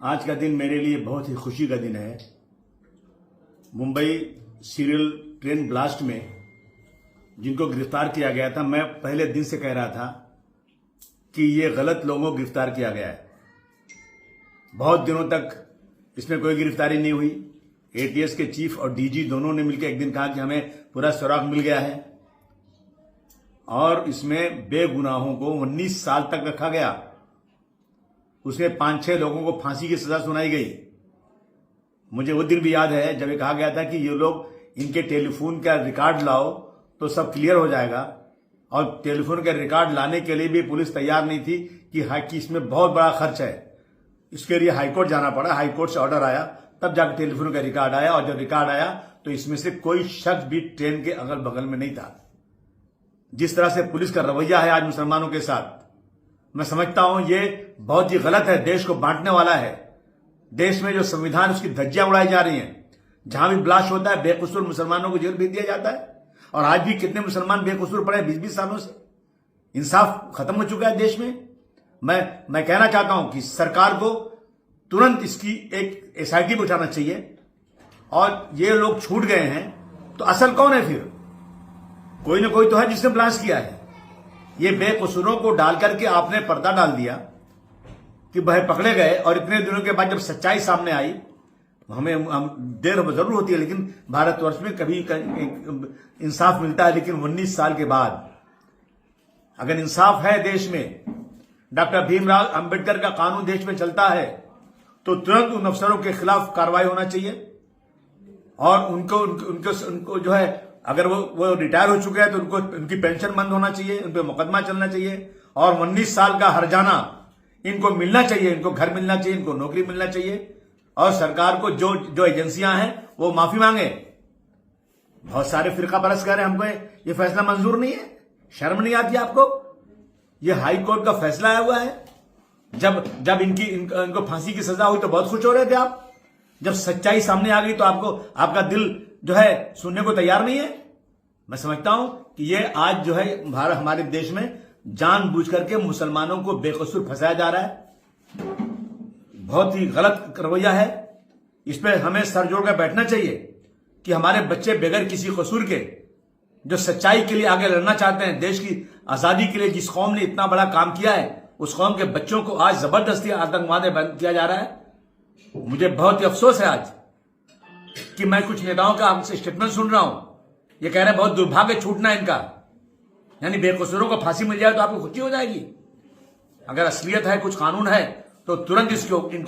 आज का दिन मेरे लिए बहुत ही खुशी का दिन है। मुंबई सीरियल ट्रेन ब्लास्ट में जिनको गिरफ्तार किया गया था, मैं पहले दिन से कह रहा था कि ये गलत लोगों को गिरफ्तार किया गया है। बहुत दिनों तक इसमें कोई गिरफ्तारी नहीं हुई। एटीएस के चीफ और डीजी दोनों ने मिलकर एक दिन कहा कि हमें पूरा सुराग मिल गया है और इसमें बेगुनाहों को 19 साल तक रखा गया। उसमें 5-6 लोगों को फांसी की सजा सुनाई गई। मुझे वो दिन भी याद है जब ये कहा गया था कि ये लोग इनके टेलीफोन का रिकॉर्ड लाओ तो सब क्लियर हो जाएगा, और टेलीफोन का रिकॉर्ड लाने के लिए भी पुलिस तैयार नहीं थी कि इसमें बहुत बड़ा खर्च है। इसके लिए हाईकोर्ट जाना पड़ा, हाईकोर्ट से ऑर्डर आया, तब जाकर टेलीफोन का रिकॉर्ड आया, और जब रिकॉर्ड आया तो इसमें से कोई शख्स भी ट्रेन के अगल बगल में नहीं था। जिस तरह से पुलिस का रवैया है आज मुसलमानों के साथ, मैं समझता हूं ये बहुत ही गलत है, देश को बांटने वाला है। देश में जो संविधान, उसकी धज्जियां उड़ाई जा रही हैं। जहां भी ब्लास्ट होता है बेकसूर मुसलमानों को जेल भेज दिया जाता है, और आज भी कितने मुसलमान बेकसूर पड़े 20-20 सालों से। इंसाफ खत्म हो चुका है देश में। मैं कहना चाहता हूं कि सरकार को तुरंत इसकी एक एसआईटी भी उठाना चाहिए, और ये लोग छूट गए हैं तो असल कौन है फिर? कोई ना कोई तो है जिसने ब्लास्ट किया है। ये बेकसूरों को डाल करके आपने पर्दा डाल दिया कि वह पकड़े गए, और इतने दिनों के बाद जब सच्चाई सामने आई, हम देर जरूर होती है लेकिन भारतवर्ष में कभी इंसाफ मिलता है। लेकिन 19 साल के बाद अगर इंसाफ है देश में, डॉक्टर भीमराव अंबेडकर का कानून देश में चलता है, तो तुरंत उन अफसरों के खिलाफ कार्रवाई होना चाहिए, और उनको जो है, अगर वो रिटायर हो चुके हैं तो उनकी पेंशन बंद होना चाहिए, उन पर मुकदमा चलना चाहिए, और 19 साल का हर्जाना इनको मिलना चाहिए, इनको घर मिलना चाहिए, इनको नौकरी मिलना चाहिए, और सरकार को जो एजेंसियां हैं वो माफी मांगे। बहुत सारे फिरका परस्त कह रहे हैं हमको ये फैसला मंजूर नहीं है। शर्म नहीं आती आपको? ये हाई कोर्ट का फैसला आया हुआ है। जब इनको फांसी की सजा हुई तो बहुत खुश हो रहे थे आप। जब सच्चाई सामने आ गई तो आपका दिल जो है सुनने को तैयार नहीं है। मैं समझता हूं कि ये आज जो है हमारे देश में जानबूझ करके मुसलमानों को बेकसूर फंसाया जा रहा है। बहुत ही गलत रवैया है। इस पर हमें सर जोड़कर बैठना चाहिए कि हमारे बच्चे बगैर किसी कसूर के जो सच्चाई के लिए आगे लड़ना चाहते हैं, देश की आजादी के लिए जिस कौम ने इतना बड़ा काम किया है, उस कौम के बच्चों को आज जबरदस्ती आतंकवाद बंद किया जा रहा है। मुझे बहुत ही अफसोस है आज कि मैं कुछ नेताओं का आपसे स्टेटमेंट सुन रहा हूं। ये कह रहे हैं बहुत दुर्भाग्य छूटना इनका, यानी बेकसूरों को फांसी मिल जाए तो आपको खुशी हो जाएगी। अगर असलियत है, कुछ कानून है, तो तुरंत इसको